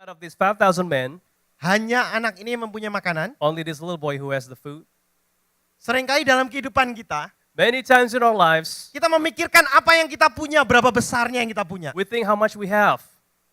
Out of these 5,000 men, hanya anak ini yang mempunyai makanan. only this little boy who has the food. Seringkali dalam kehidupan kita, Many times in our lives, kita memikirkan apa yang kita punya, berapa besarnya yang kita punya. we think how much we have.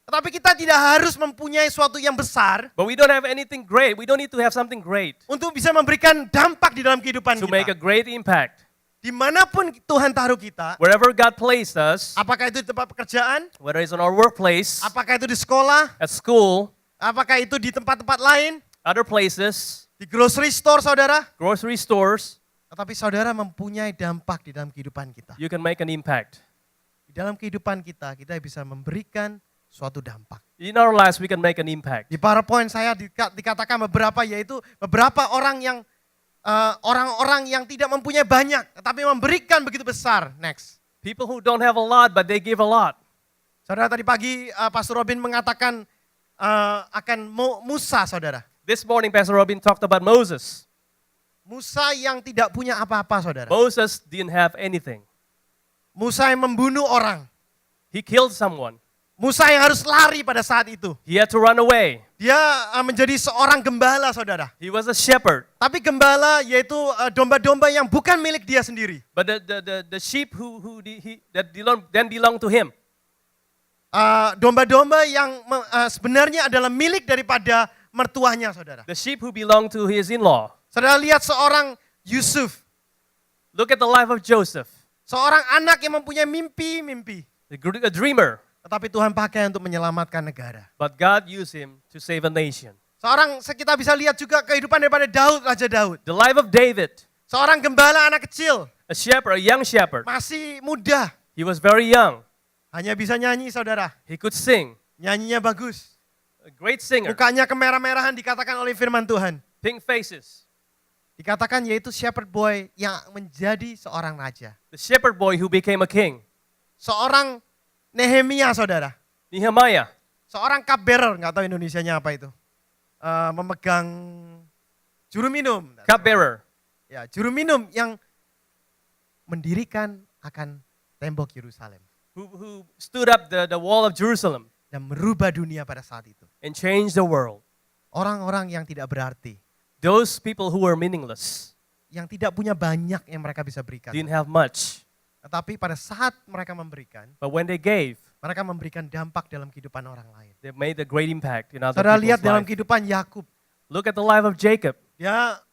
Tetapi kita tidak harus mempunyai suatu yang besar But we don't have anything great. We don't need to have something great untuk bisa memberikan dampak di dalam kehidupan to make a kita. great impact. Dimanapun Tuhan taruh kita, Wherever God placed us, apakah itu di tempat pekerjaan, whether it's in our workplace, apakah itu di sekolah, at school, apakah itu di tempat-tempat lain, other places, di grocery store saudara. grocery stores, Tetapi saudara mempunyai dampak di dalam kehidupan kita. you can make an impact. Di dalam kehidupan kita, kita bisa memberikan suatu dampak. In our lives, we can make an impact. Di PowerPoint saya dikatakan beberapa, yaitu beberapa orang yang tidak mempunyai banyak, tetapi memberikan begitu besar. Next. People who don't have a lot, but they give a lot. Saudara, tadi pagi Pastor Robin mengatakan akan Musa, saudara. This morning, Pastor Robin talked about Moses. Musa yang tidak punya apa-apa, saudara. Moses didn't have anything. Musa yang membunuh orang. He killed someone. Musa yang harus lari pada saat itu. He had to run away. Dia menjadi seorang gembala, saudara. He was a shepherd. Tapi gembala yaitu domba-domba yang bukan milik dia sendiri. But the sheep that belonged to him. Domba-domba yang sebenarnya adalah milik daripada mertuanya, saudara. The sheep who belonged to his in-law. Saudara lihat seorang Yusuf. Look at the life of Joseph, Seorang anak yang mempunyai mimpi-mimpi. a dreamer. Tetapi Tuhan pakai untuk menyelamatkan negara. But God used him to save a nation. Kita bisa lihat juga kehidupan daripada Daud, Raja Daud. The life of David, Seorang gembala anak kecil. a young shepherd. Masih muda. He was very young. Hanya bisa nyanyi, saudara. He could sing. Nyanyinya bagus. A great singer. Mukanya kemerah-merahan dikatakan oleh firman Tuhan. Pink faces. Dikatakan yaitu shepherd boy yang menjadi seorang raja. The shepherd boy who became a king. Seorang Nehemia, saudara. Nehemiah. Seorang cupbearer, nggak tahu Indonesianya apa itu. Memegang juru minum. Cupbearer. Ya, juru minum yang mendirikan akan tembok Yerusalem. Who stood up the wall of Jerusalem Dan merubah dunia pada saat itu. and changed the world. Orang-orang yang tidak berarti. Those people who were meaningless, Yang tidak punya banyak yang mereka bisa berikan. didn't have much. Tetapi pada saat mereka memberikan, But when they gave, mereka memberikan dampak dalam kehidupan orang lain. they made a great impact in other Saudara lihat people's dalam life. kehidupan Yakub. Look at the life of Jacob. Dia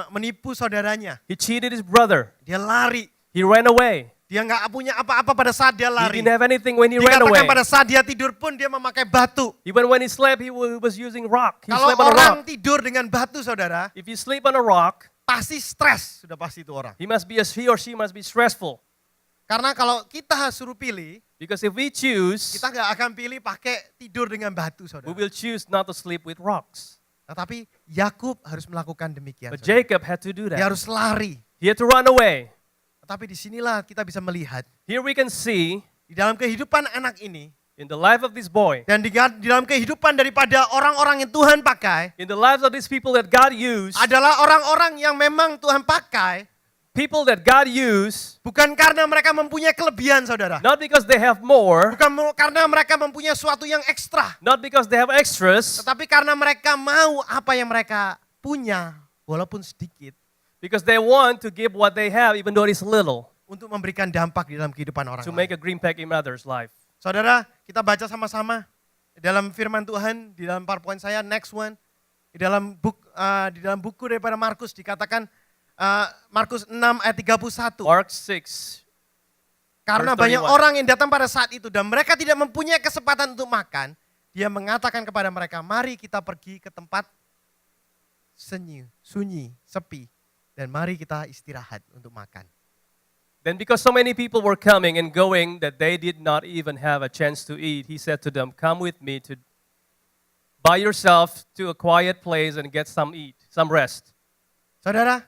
menipu saudaranya. He cheated his brother. Dia lari. He ran away. Dia nggak punya apa-apa pada saat dia He lari. didn't have anything when he ran Dikatakan away. pada saat dia tidur pun dia memakai batu. Even when he slept, he was using rock. He Kalau slept on a orang rock. tidur dengan batu, saudara, If you sleep on a rock, pasti stres. Sudah pasti itu orang. he or she must be stressful. Karena kalau kita suruh pilih, Because if we choose, kita nggak akan pilih pakai tidur dengan batu, we saudara. will choose not to sleep with rocks. Tetapi Yakub harus melakukan demikian. But saudara. Jacob had to do Dia that. harus lari. He had to run away. Tetapi disinilah kita bisa melihat Here we can see di dalam kehidupan anak ini in the life of this boy, dan di dalam kehidupan daripada orang-orang yang Tuhan pakai in the lives of these people that God used, adalah orang-orang yang memang Tuhan pakai people that God used, bukan karena mereka mempunyai kelebihan, saudara. not because they have more, Bukan karena mereka mempunyai sesuatu yang ekstra, not because they have extras, tetapi karena mereka mau apa yang mereka punya, walaupun sedikit, because they want to give what they have even though it's little, untuk memberikan dampak di dalam kehidupan orang to lain. make a green impact in others' life. Saudara, kita baca sama-sama di dalam firman Tuhan, di dalam PowerPoint saya, next one. Di dalam buku daripada Markus dikatakan, Markus 6 ayat 31. Mark 6, Karena verse banyak 31. orang yang datang pada saat itu dan mereka tidak mempunyai kesempatan untuk makan, dia mengatakan kepada mereka, mari kita pergi ke tempat sunyi, sepi, dan mari kita istirahat untuk makan. Then because so many people were coming and going that they did not even have a chance to eat, he said to them, come with me to by yourself to a quiet place and get some rest. Saudara,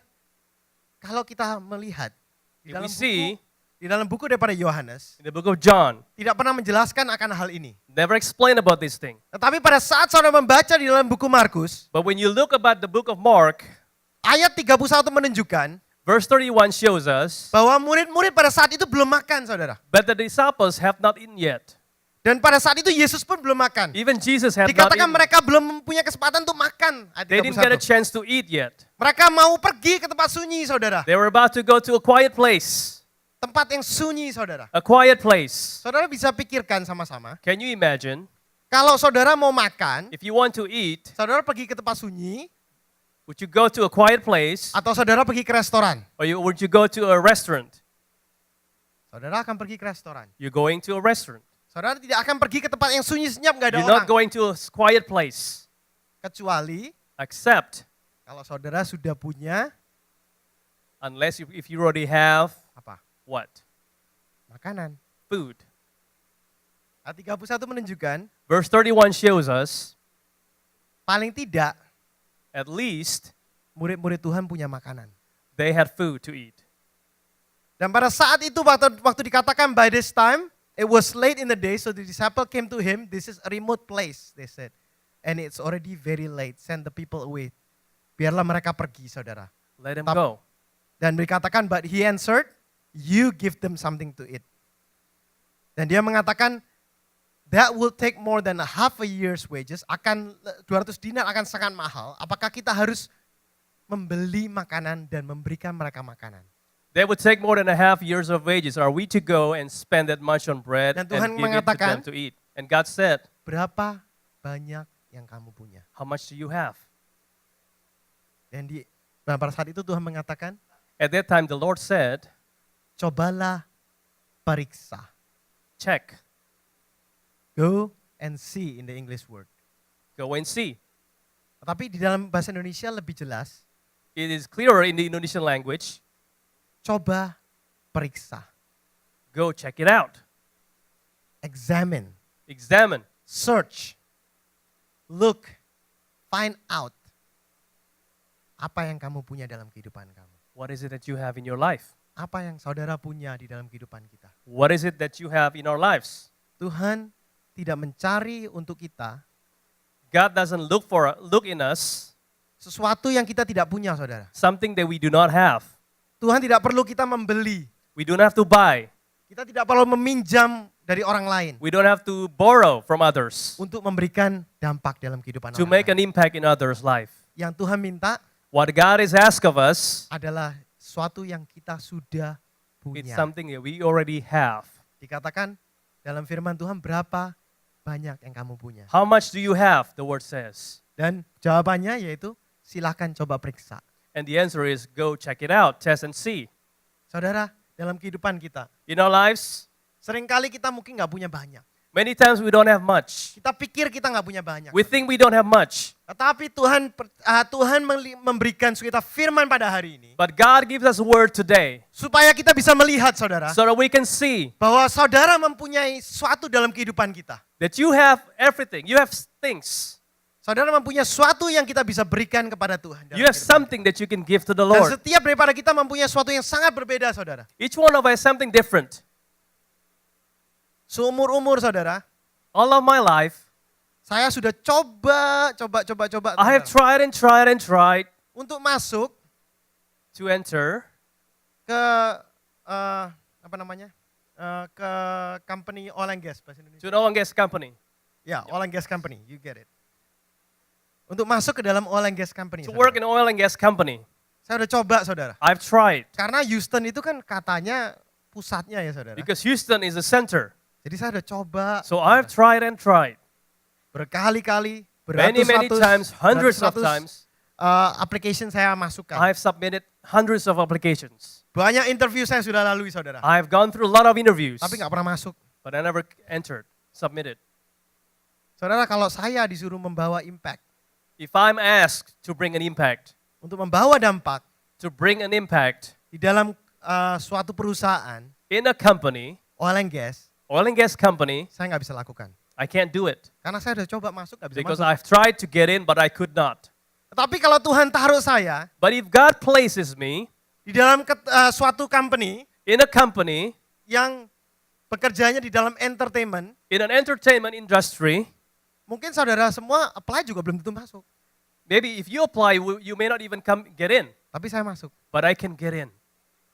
kalau kita melihat di If we dalam see di dalam buku daripada Yohanes, in the book of John, tidak pernah menjelaskan akan hal ini. never explain about this thing. Tetapi pada saat saudara membaca di dalam buku Markus, But when you look about the book of Mark, ayat 31 menunjukkan verse 31 shows us, bahwa murid-murid pada saat itu belum makan, saudara. but the disciples have not eaten yet. Dan pada saat itu Yesus pun belum makan. Even Jesus had not Dikatakan eaten. mereka belum mempunyai kesempatan untuk makan. Ayat They didn't get a 31. chance to eat yet. Mereka mau pergi ke tempat sunyi, saudara. They were about to go to a quiet place. Tempat yang sunyi, saudara. A quiet place. Saudara bisa pikirkan sama-sama. Can you imagine Kalau saudara mau makan, if you want to eat, saudara pergi ke tempat sunyi, would you go to a quiet place atau saudara pergi ke restoran? or would you go to a restaurant? Saudara akan pergi ke restoran. You're going to a restaurant. Saudara tidak akan pergi ke tempat yang sunyi senyap, nggak ada You're not orang. going to a quiet place. Kecuali Except kalau saudara sudah punya unless if you already have apa? what? Makanan. Food. Ayat 31 menunjukkan Verse 31 shows us paling tidak at least murid-murid Tuhan punya makanan. they had food to eat. Dan pada saat itu waktu dikatakan by this time, it was late in the day, so the disciple came to him. This is a remote place, they said. And it's already very late. Send the people away. Biarlah mereka pergi, saudara. Let him Tap- go. Dan dikatakan, but he answered, you give them something to eat. Dan dia mengatakan, that will take more than a half a year's wages. 200 dinar akan sangat mahal. Apakah kita harus membeli makanan dan memberikan mereka makanan? They would take more than a half years of wages. Are we to go and spend that much on bread Dan and Tuhan give it to them mengatakan, to eat? And God said, Berapa banyak yang kamu punya? how much do you have? Dan pada saat itu Tuhan mengatakan, At that time the Lord said, cobalah periksa. check, Go and see in the English word. go and see. Tapi di dalam bahasa Indonesia lebih jelas, It is clearer in the Indonesian language. coba periksa. Go check it out. Examine, Examine. search, look, find out. Apa yang kamu punya dalam kehidupan kamu? What is it that you have in your life? Apa yang saudara punya di dalam kehidupan kita? What is it that you have in our lives? Tuhan tidak mencari untuk kita God doesn't look in us sesuatu yang kita tidak punya, saudara. something that we do not have. Tuhan tidak perlu kita membeli. We don't have to buy. Kita tidak perlu meminjam dari orang lain We don't have to borrow from others untuk memberikan dampak dalam kehidupan to orang make an lain. impact in others' life. Yang Tuhan minta What God is asked of us, adalah sesuatu yang kita sudah it's punya. something that we already have. Dikatakan dalam firman Tuhan, berapa banyak yang kamu punya. How much do you have? The word says. Dan jawabannya yaitu silahkan coba periksa. And the answer is go check it out, test and see. Saudara, dalam kehidupan kita, In our lives, seringkali kita mungkin nggak punya banyak. many times we don't have much. Kita pikir kita nggak punya banyak. We think we don't have much. Tetapi Tuhan memberikan kita firman pada hari ini, But God gives us a word today supaya kita bisa melihat, saudara, so that we can see bahwa saudara mempunyai sesuatu dalam kehidupan kita. that you have everything. You have things. Saudara mempunyai sesuatu yang kita bisa berikan kepada Tuhan. dalam You have kehidupan something that you can give to the kita. Dan Lord. setiap daripada kita mempunyai sesuatu yang sangat berbeda, saudara. Each one of us has something different. Seumur-umur, saudara, All of my life, saya sudah coba I have tried and tried and tried untuk masuk to enter ke apa namanya? Ke company oil and gas bahasa Indonesia. to an oil and gas company, Ya, oil and gas company, you get it. Untuk masuk ke dalam oil and gas company. to saudara. work in an oil and gas company. Saya udah coba, saudara. I've tried Karena Houston itu kan katanya pusatnya ya, saudara. because Houston is the center. Jadi saya udah coba So I've tried and tried berkali-kali, many times, hundreds of times. application saya masukkan. I've submitted hundreds of applications. Banyak interview saya sudah lalui, saudara. I've gone through a lot of interviews, Tapi nggak pernah masuk. but I never submitted. Saudara, kalau saya disuruh membawa impact, If I'm asked to bring an impact, untuk membawa dampak to bring an impact di dalam suatu perusahaan, in a company, oil and gas, oil and gas company, saya nggak bisa lakukan. I can't do it Karena saya udah coba masuk, nggak bisa because masuk. I've tried to get in, but I could not. Tapi kalau Tuhan taruh saya But if God places me di dalam suatu company in a company, yang bekerjanya di dalam entertainment, in an entertainment industry, mungkin saudara semua apply juga belum tentu masuk. maybe if you apply, you may not even get in, Tapi saya masuk. but I can get in.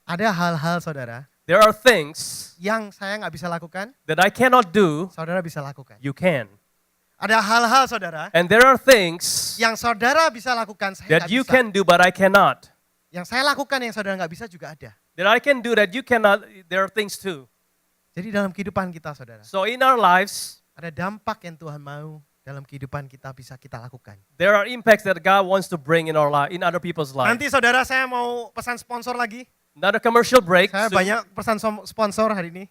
Ada hal-hal, saudara, There are things yang saya nggak bisa lakukan, that I cannot do, saudara bisa lakukan. you can. Ada hal-hal saudara And there are things yang saudara bisa lakukan, saya that nggak you bisa. can do, but I cannot. Yang saya lakukan yang saudara nggak bisa juga ada. That I can do that you cannot, there are things too. Jadi dalam kehidupan kita saudara, So in our lives, ada dampak yang Tuhan mau dalam kehidupan kita bisa kita lakukan. there are impacts that God wants to bring in our life, in other people's lives. Nanti saudara saya mau pesan sponsor lagi. Another commercial break. Saya soon. banyak pesan sponsor hari ini.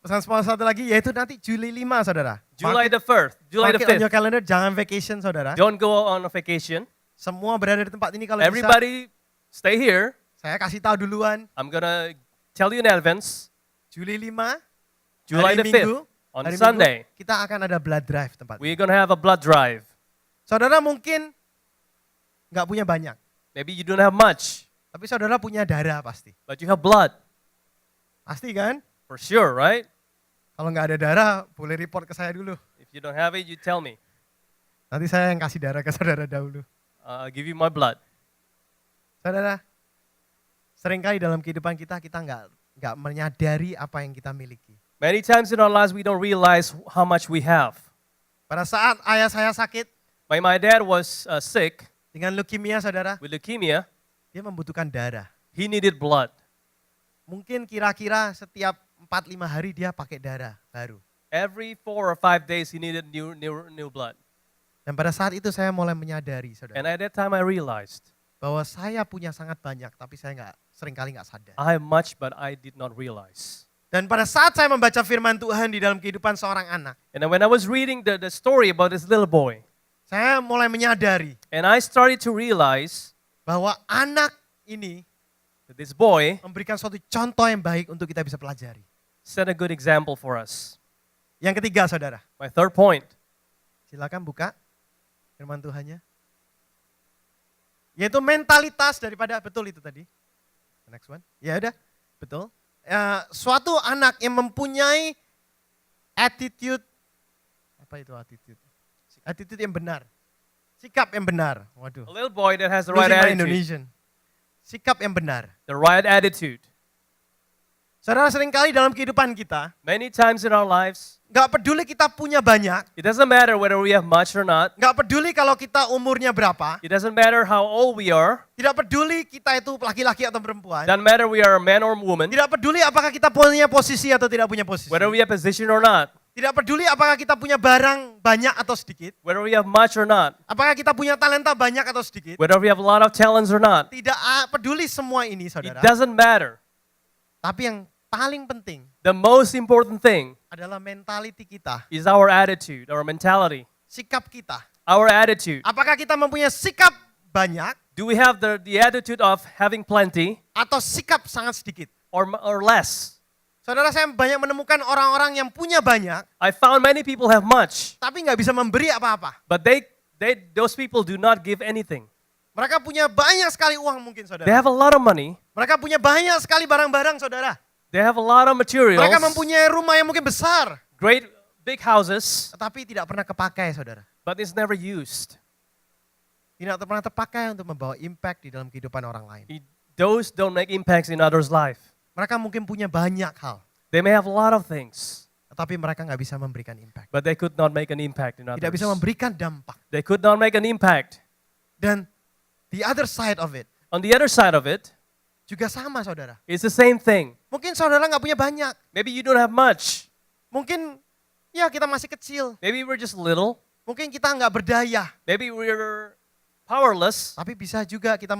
Pesan sponsor satu lagi yaitu nanti Juli 5 saudara. July the 1st, July the Mark it on 5th. your calendar, jangan vacation saudara. Don't go on a vacation. Semua berada di tempat ini kalau bisa. Everybody stay here. Saya kasih tahu duluan. I'm gonna tell you in advance. Juli 5, July hari the Minggu, 5th, on hari Sunday, Minggu, kita akan ada blood drive tempat. we're gonna have a blood drive. Saudara mungkin nggak punya banyak, Maybe you don't have much, tapi saudara punya darah pasti. but you have blood. Pasti kan? For sure, right? Kalau nggak ada darah, boleh report ke saya dulu. If you don't have it, you tell me. Nanti saya yang kasih darah ke saudara dahulu. I'll give you my blood. Saudara, seringkali dalam kehidupan kita nggak menyadari apa yang kita miliki. Many times in our lives, we don't realize how much we have. Pada saat ayah saya sakit When my dad was sick dengan leukemia, saudara, with leukemia, dia membutuhkan darah. he needed blood. Mungkin kira-kira setiap 4-5 hari dia pakai darah baru. Every 4 or 5 days, he needed new blood. Dan pada saat itu saya mulai menyadari, saudara, And at that time, I realized bahwa saya punya sangat banyak, tapi saya seringkali nggak sadar. I have much, but I did not realize. Dan pada saat saya membaca firman Tuhan di dalam kehidupan seorang anak, And then when I was reading the story about this little boy, saya mulai menyadari and I started to realize bahwa anak ini that this boy memberikan suatu contoh yang baik untuk kita bisa pelajari. set a good example for us. Yang ketiga, saudara, My third point, silakan buka firman Tuhannya. Yaitu mentalitas daripada, betul itu tadi. The next one. Ya udah, betul. Suatu anak yang mempunyai attitude, apa itu attitude? Attitude yang benar. Sikap yang benar. Waduh. a little boy that has the Losing right my attitude, Indonesian. Sikap yang benar. the right attitude. Saudara, seringkali dalam kehidupan kita, Many times in our lives, nggak peduli kita punya banyak, it doesn't matter whether we have much or not. nggak peduli kalau kita umurnya berapa, It doesn't matter how old we are. tidak peduli kita itu laki-laki atau perempuan, Doesn't matter we are a man or a woman. tidak peduli apakah kita punya posisi atau tidak punya posisi, Whether we have position or not. tidak peduli apakah kita punya barang banyak atau sedikit, Whether we have much or not. apakah kita punya talenta banyak atau sedikit, Whether we have a lot of talents or not. tidak peduli semua ini, It saudara. doesn't matter. Tapi yang paling penting The most important thing adalah mentality kita, is our attitude, our mentality, sikap kita. our attitude. Apakah kita mempunyai sikap banyak Do we have the attitude of having plenty atau sikap sangat sedikit? or less? Saudara, saya banyak menemukan orang-orang yang punya banyak, I found many people have much, tapi nggak bisa memberi apa-apa. but those people do not give anything. Mereka punya banyak sekali uang mungkin, They saudara. have a lot of money. Mereka punya banyak sekali barang-barang, saudara. They have a lot of materials, Mereka mempunyai rumah yang mungkin besar, great big houses, tetapi tidak pernah kepakai, saudara. but it's never used. Tidak pernah terpakai untuk membawa impact di dalam kehidupan orang lain. Those don't make impacts in others' life. Mereka mungkin punya banyak hal, They may have a lot of things, tetapi mereka nggak bisa memberikan impact. but they could not make an impact in Tidak bisa others. memberikan dampak. They could not make an impact. Dan the other side of it On the other side of it, juga sama, saudara. it's the same thing. Mungkin saudara nggak punya banyak. Maybe you don't have much. Mungkin ya kita masih kecil. Maybe we're just little. Mungkin kita nggak berdaya. Maybe we're powerless, Tapi bisa juga kita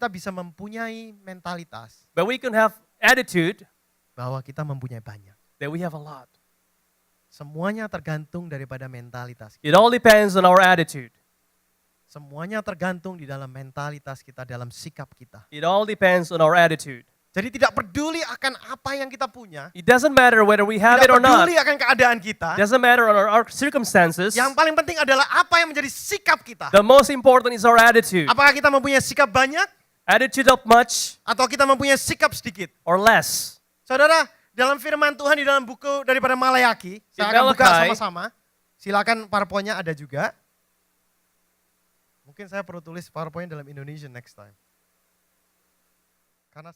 bisa mempunyai mentalitas but we can have attitude bahwa kita mempunyai banyak. that we have a lot. Semuanya tergantung daripada mentalitas. It all depends on our attitude. Semuanya tergantung di dalam mentalitas kita, dalam sikap kita. It all depends on our attitude. Jadi tidak peduli akan apa yang kita punya, It doesn't matter whether we have it tidak or not. peduli akan keadaan kita. It doesn't matter on our circumstances. Yang paling penting adalah apa yang menjadi sikap kita. The most important is our attitude. Apakah kita mempunyai sikap banyak Attitude of much atau kita mempunyai sikap sedikit? or less. Saudara, dalam firman Tuhan di dalam buku daripada Malayaki, saya akan buka Malachi. sama-sama. Silakan PowerPoint-nya ada juga. Mungkin saya perlu tulis PowerPoint dalam Indonesian next time. Karena